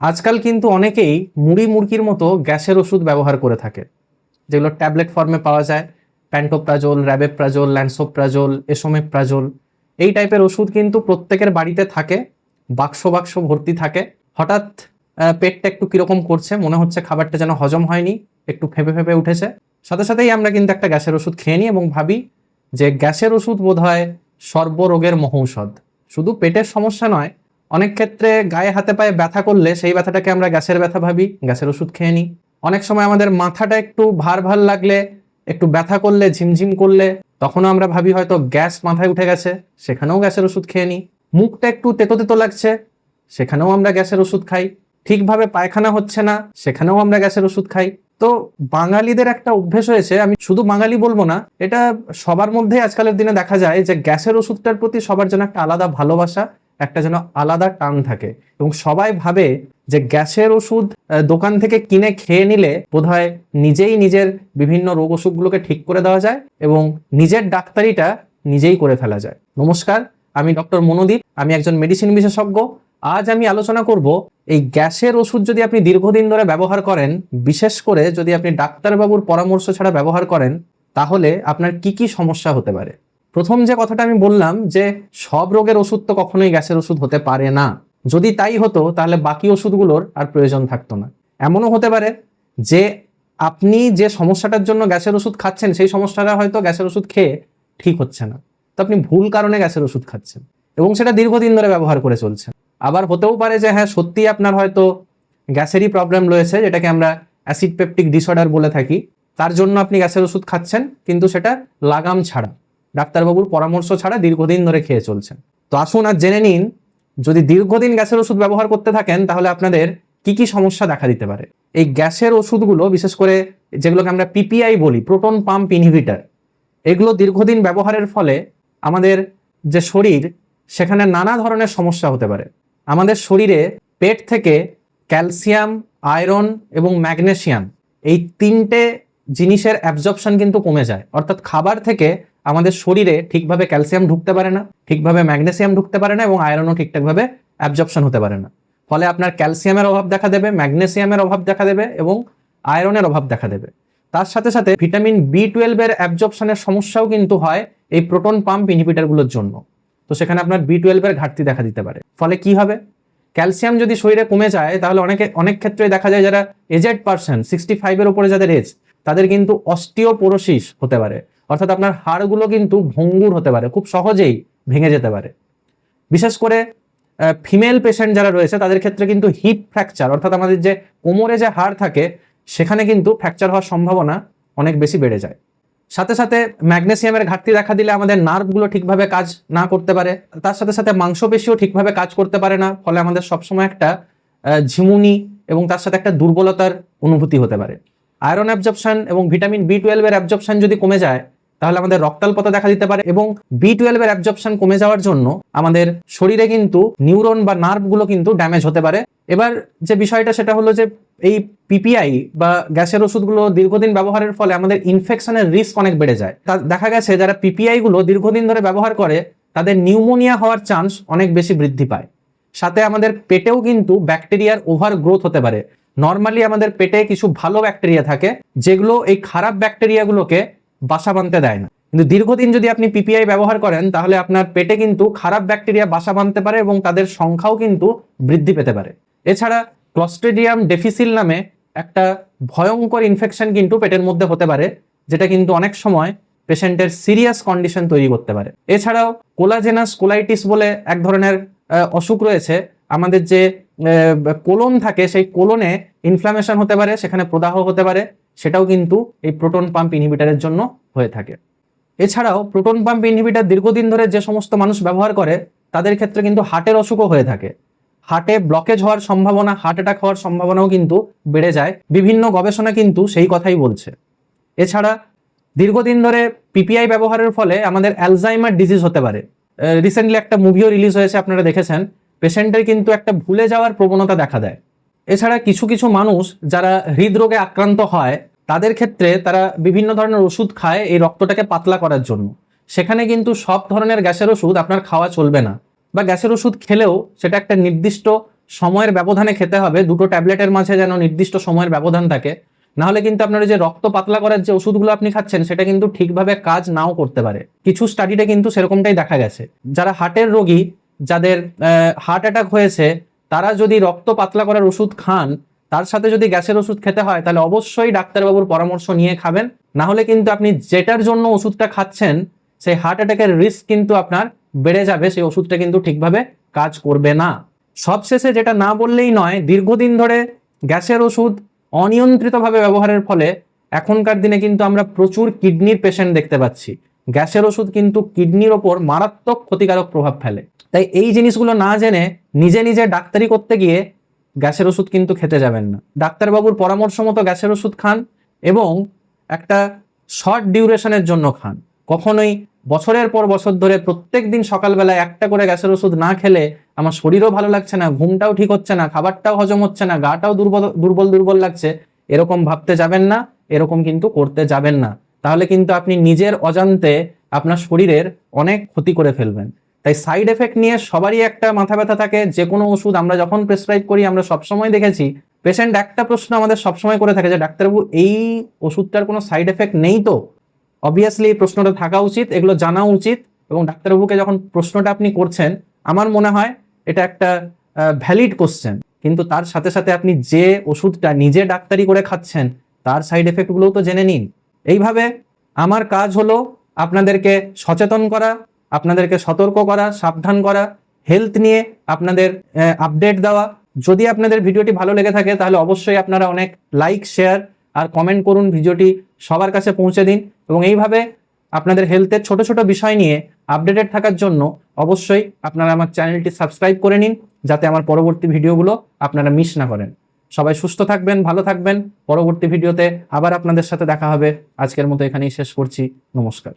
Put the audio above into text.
আজকাল কিন্তু অনেকেই মুড়ি মুড়কির মতো গ্যাসের ওষুধ ব্যবহার করে থাকে, যেগুলো ট্যাবলেট ফর্মে পাওয়া যায়। প্যান্টোপ্রাজোল, র্যাবেপ্রাজোল, ল্যান্সোপ্রাজোল, এসোমেপ্রাজোল, এই টাইপের ওষুধ কিন্তু প্রত্যেকের বাড়িতে থাকে, বাক্স বাক্স ভর্তি থাকে। হঠাৎ পেটটা একটু কিরকম করছে, মনে হচ্ছে খাবারটা যেন হজম হয়নি, একটু ফেঁপে ফেঁপে উঠেছে, সাথে সাথেই আমরা কিন্তু একটা গ্যাসের ওষুধ খেয়ে নিই এবং ভাবি যে গ্যাসের ওষুধ বোধহয় সর্বরোগের মহৌষধ। শুধু পেটের সমস্যা নয়, অনেক ক্ষেত্রে গায়ে হাতে পায়ে ব্যথা করলে সেই ব্যথাটাকে আমরা গ্যাসের ব্যথা ভাবি, গ্যাসের ওষুধ খেয়ে নিই। অনেক সময় আমাদের মাথাটা একটু ভার ভার লাগলে, একটু ব্যথা করলে, ঝিমঝিম করলে, তখনও আমরা ভাবি হয়তো গ্যাস মাথায় উঠে গেছে, সেখানেও গ্যাসের ওষুধ খেয়ে নিই। মুখটা একটু তেতো তেতো লাগছে, সেখানেও আমরা গ্যাসের ওষুধ খাই। ঠিকভাবে পায়খানা হচ্ছে না, সেখানেও আমরা গ্যাসের ওষুধ খাই। তো বাঙালিদের একটা অভ্যেস হয়েছে, আমি শুধু বাঙালি বলবো না, এটা সবার মধ্যেই আজকালের দিনে দেখা যায় যে গ্যাসের ওষুধটার প্রতি সবার যেন একটা আলাদা ভালোবাসা, একটা যেন আলাদা টান থাকে, এবং সবাই ভাবে যে গ্যাসের ওষুধ দোকান থেকে কিনে খেয়ে নিলে বোধহয় নিজেই নিজের বিভিন্ন রোগ অসুখগুলোকে ঠিক করে দেওয়া যায় এবং নিজের ডাক্তারিটা নিজেই করে ফেলা যায়। নমস্কার, আমি ডক্টর মনোদীপ, আমি একজন মেডিসিন বিশেষজ্ঞ। আজ আমি আলোচনা করব এই গ্যাসের ওষুধ যদি আপনি দীর্ঘদিন ধরে ব্যবহার করেন, বিশেষ করে যদি আপনি ডাক্তারবাবুর পরামর্শ ছাড়া ব্যবহার করেন, তাহলে আপনার কি কি সমস্যা হতে পারে। প্রথম যে কথাটা আমি বললাম যে সব রোগের ওষুধ তো কখনোই গ্যাসের ওষুধ হতে পারে না। যদি তাই হতো তাহলে বাকি ওষুধগুলোর আর প্রয়োজন থাকতো না। এমনও হতে পারে যে আপনি যে সমস্যাটার জন্য গ্যাসের ওষুধ খাচ্ছেন, সেই সমস্যাটা হয়তো গ্যাসের ওষুধ খেয়ে ঠিক হচ্ছে না, তো আপনি ভুল কারণে গ্যাসের ওষুধ খাচ্ছেন এবং সেটা দীর্ঘদিন ধরে ব্যবহার করে চলছেন। আবার হতেও পারে যে হ্যাঁ, সত্যি আপনার হয়তো গ্যাসেরই প্রবলেম রয়েছে, যেটাকে আমরা অ্যাসিড পেপটিক ডিসঅর্ডার বলে থাকি। তার জন্য আপনি গ্যাসের ওষুধ খাচ্ছেন, কিন্তু সেটা লাগাম ছাড়া, ডাক্তারবাবুর পরামর্শ ছাড়া দীর্ঘদিন ধরে খেয়ে চলছেন। তো আসুন আর জেনে নিন, যদি দীর্ঘদিন গ্যাসের ওষুধ ব্যবহার করতে থাকেন তাহলে আপনাদের কি কি সমস্যা দেখা দিতে পারে। এই গ্যাসের ওষুধগুলো, বিশেষ করে যেগুলোকে আমরা পিপিআই বলি, প্রোটন পাম্প ইনহিবিটর, এগুলো দীর্ঘদিন ব্যবহারের ফলে আমাদের যে শরীর, সেখানে নানা ধরনের সমস্যা হতে পারে। আমাদের শরীরে পেট থেকে ক্যালসিয়াম, আয়রন এবং ম্যাগনেসিয়াম, এই তিনটে জিনিসের অ্যাবজর্পশন কিন্তু কমে যায়। অর্থাৎ খাবার থেকে আমাদের শরীরে ঠিকভাবে ক্যালসিয়াম ঢুকতে পারে না, ঠিকভাবে ম্যাগনেসিয়াম ঢুকতে পারে না, এবং আয়রনও ঠিকঠাকভাবে অ্যাবজর্পশন হতে পারে না। ফলে আপনার ক্যালসিয়ামের অভাব দেখা দেবে, ম্যাগনেসিয়ামের অভাব দেখা দেবে এবং আয়রনের অভাব দেখা দেবে। তার সাথে সাথে ভিটামিন B12 এর অ্যাবজর্পশনের সমস্যাও কিন্তু হয় এই প্রোটন পাম্প ইনহিবিটরগুলোর জন্য। তো সেখানে আপনার B12 এর ঘাটতি দেখা দিতে পারে। ফলে কি হবে, ক্যালসিয়াম যদি শরীরে কমে যায় তাহলে অনেক ক্ষেত্রে দেখা যায় যারা এজেড পার্সন, 65 এর উপরে যাদের এজ, তাদের কিন্তু অস্টিওপোরোসিস হতে পারে। অর্থাৎ আপনার হাড়গুলো কিন্তু ভঙ্গুর হতে পারে, খুব সহজেই ভেঙে যেতে পারে। বিশেষ করে ফিমেল পেশেন্ট যারা রয়েছে তাদের ক্ষেত্রে কিন্তু হিপ ফ্র্যাকচার, অর্থাৎ আমাদের যে কোমরে যে হাড় থাকে, সেখানে কিন্তু ফ্র্যাকচার হওয়ার সম্ভাবনা অনেক বেশি বেড়ে যায়। সাথে সাথে ম্যাগনেসিয়ামের ঘাটতি দেখা দিলে আমাদের নার্ভগুলো ঠিকভাবে কাজ না করতে পারে, তার সাথে সাথে মাংসপেশিও ঠিকভাবে কাজ করতে পারে না। ফলে আমাদের সবসময় একটা ঝিমুনি এবং তার সাথে একটা দুর্বলতার অনুভূতি হতে পারে। আয়রন অ্যাবজর্পশন এবং ভিটামিন B12 এর অ্যাবজর্পশন যদি কমে যায় তাহলে আমাদের রক্তাল্পতা দেখা দিতে পারে, এবং B12 এর অ্যাবজর্পশন কমে যাওয়ার জন্য আমাদের শরীরে কিন্তু নিউরন বা নার্ভগুলো কিন্তু ড্যামেজ হতে পারে। এবার যে বিষয়টা সেটা হলো যে এই পিপিআই বা গ্যাসের ওষুধগুলো দীর্ঘদিন ব্যবহারের ফলে আমাদের ইনফেকশনের রিস্ক অনেক বেড়ে যায়। তা দেখা গেছে যারা পিপিআই গুলো দীর্ঘদিন ধরে ব্যবহার করে তাদের নিউমোনিয়া হওয়ার চান্স অনেক বেশি বৃদ্ধি পায়। সাথে আমাদের পেটেও কিন্তু ব্যাকটেরিয়ার ওভার গ্রোথ হতে পারে। নর্মালি আমাদের পেটে কিছু ভালো ব্যাকটেরিয়া থাকে যেগুলো এই খারাপ ব্যাকটেরিয়াগুলোকে বাসা বাঁধতে দেয় না, কিন্তু দীর্ঘদিন যদি আপনি পিপিআই ব্যবহার করেন তাহলে আপনার পেটে কিন্তু খারাপ ব্যাকটেরিয়া বাসা বাঁধতে পারে এবং তাদের সংখ্যাও কিন্তু বৃদ্ধি পেতে পারে। এছাড়া ক্লস্ট্রিডিয়াম ডিফিসিল নামে একটা ভয়ঙ্কর ইনফেকশন কিন্তু পেটের মধ্যে হতে পারে, যেটা কিন্তু অনেক সময় পেশেন্টের সিরিয়াস কন্ডিশন তৈরি করতে পারে। এছাড়াও কোলাজেনাস কোলাইটিস বলে এক ধরনের অসুখ রয়েছে। আমাদের যে কোলন থাকে, সেই কোলনে ইনফ্লামেশন হতে পারে, সেখানে প্রদাহ হতে পারে, সেটাও কিন্তু এই প্রোটন পাম্প ইনহিবিটরের জন্য হয়ে থাকে। এছাড়াও প্রোটন পাম্প ইনহিবিটর দীর্ঘদিন ধরে যে সমস্ত মানুষ ব্যবহার করে তাদের ক্ষেত্রে কিন্তু হার্টের অসুখও হয়ে থাকে। হার্টে ব্লকেজ হওয়ার সম্ভাবনা, হার্ট অ্যাটাক হওয়ার সম্ভাবনাও কিন্তু বেড়ে যায়। বিভিন্ন গবেষণা কিন্তু সেই কথাই বলছে। এছাড়া দীর্ঘদিন ধরে পিপিআই ব্যবহারের ফলে আমাদের অ্যালজাইমার ডিজিজ হতে পারে। রিসেন্টলি একটা মুভিও রিলিজ হয়েছে, আপনারা দেখেছেন। পেশেন্টের কিন্তু একটা ভুলে যাওয়ার প্রবণতা দেখা দেয়। এছাড়া কিছু কিছু মানুষ যারা হৃদরোগে আক্রান্ত হয় তাদের ক্ষেত্রে তারা বিভিন্ন ধরনের ওষুধ খায় এই রক্তটাকে পাতলা করার জন্য। সেখানে কিন্তু সব ধরনের গ্যাসের ওষুধ আপনার খাওয়া চলবে না, বা গ্যাসের ওষুধ খেলেও সেটা একটা নির্দিষ্ট সময়ের ব্যবধানে খেতে হবে, দুটো ট্যাবলেটের মাঝে যেন নির্দিষ্ট সময়ের ব্যবধান থাকে, না হলে কিন্তু আপনার যে রক্ত পাতলা করার যে ওষুধগুলো আপনি খাচ্ছেন সেটা কিন্তু ঠিকভাবে কাজ নাও করতে পারে। কিছু স্টাডিতে কিন্তু সেরকমটাই দেখা গেছে। যারা হার্টের রোগী, যাদের হার্ট অ্যাটাক হয়েছে, তারা যদি রক্ত পাতলা করার ওষুধ খান, তার সাথে যদি গ্যাসের ওষুধ খেতে হয়, তাহলে অবশ্যই ডাক্তারবাবুর পরামর্শ নিয়ে খাবেন। না হলে কিন্তু আপনি যেটার জন্য ওষুধটা খাচ্ছেন সেই হার্ট অ্যাটাকের রিস্ক কিন্তু আপনার বেড়ে যাবে, সেই ওষুধটা কিন্তু ঠিকভাবে কাজ করবে না। সবশেষে যেটা না বললেই নয়, দীর্ঘদিন ধরে গ্যাসের ওষুধ অনিয়ন্ত্রিতভাবে ব্যবহারের ফলে এখনকার দিনে কিন্তু আমরা প্রচুর কিডনির পেশেন্ট দেখতে পাচ্ছি। গ্যাসের ওষুধ কিন্তু কিডনির ওপর মারাত্মক ক্ষতিকারক প্রভাব ফেলে। তাই এই জিনিসগুলো না জেনে নিজে নিজে ডাক্তারি করতে গিয়ে গ্যাসের ওষুধ কিন্তু খেতে যাবেন না। ডাক্তারবাবুর পরামর্শ মতো গ্যাসের ওষুধ খান এবং একটা শর্ট ডিউরেশনের জন্য খান। কখনোই বছরের পর বছর ধরে প্রত্যেক দিন সকালবেলায় একটা করে গ্যাসের ওষুধ না খেলে আমার শরীরও ভালো লাগছে না, ঘুমটাও ঠিক হচ্ছে না, খাবারটাও হজম হচ্ছে না, গাটাও দুর্বল লাগছে, এরকম ভাবতে যাবেন না, এরকম কিন্তু করতে যাবেন না। তাহলে কিন্তু আপনি নিজের অজান্তে আপনার শরীরের অনেক ক্ষতি করে ফেলবেন। তাই সাইড এফেক্ট নিয়ে সবারই একটা মাথা ব্যথা থাকে। যে কোনো ওষুধ আমরা যখন প্রেসক্রাইব করি, আমরা সবসময় দেখেছি পেশেন্ট একটা প্রশ্ন আমাদের সবসময় করে থাকে যে ডাক্তারবাবু এই ওষুধটার কোনো সাইড এফেক্ট নেই তো? অবভিয়াসলি এই প্রশ্নটা থাকা উচিত, এগুলো জানা উচিত, এবং ডাক্তারবাবুকে যখন প্রশ্নটা আপনি করছেন আমার মনে হয় এটা একটা ভ্যালিড কোশ্চেন। কিন্তু তার সাথে সাথে আপনি যে ওষুধটা নিজে ডাক্তারি করে খাচ্ছেন তার সাইড এফেক্টগুলোও তো জেনে নিন। এইভাবে আমার কাজ হলো আপনাদেরকে সচেতন করা, আপনাদেরকে সতর্ক করা, সাবধান করা, হেলথ নিয়ে আপনাদের আপডেট দেওয়া। যদি আপনাদের ভিডিওটি ভালো লেগে থাকে তাহলে অবশ্যই আপনারা অনেক লাইক, শেয়ার আর কমেন্ট করুন, ভিডিওটি সবার কাছে পৌঁছে দিন। এবং এইভাবে আপনাদের হেলথের ছোট ছোট বিষয় নিয়ে আপডেটেড থাকার জন্য অবশ্যই আপনারা আমার চ্যানেলটি সাবস্ক্রাইব করে নিন, যাতে আমার পরবর্তী ভিডিওগুলো আপনারা মিস না করেন। সবাই সুস্থ থাকবেন, ভালো থাকবেন। পরবর্তী ভিডিওতে আবার আপনাদের সাথে দেখা হবে। আজকের মতো এখানেই শেষ করছি। নমস্কার।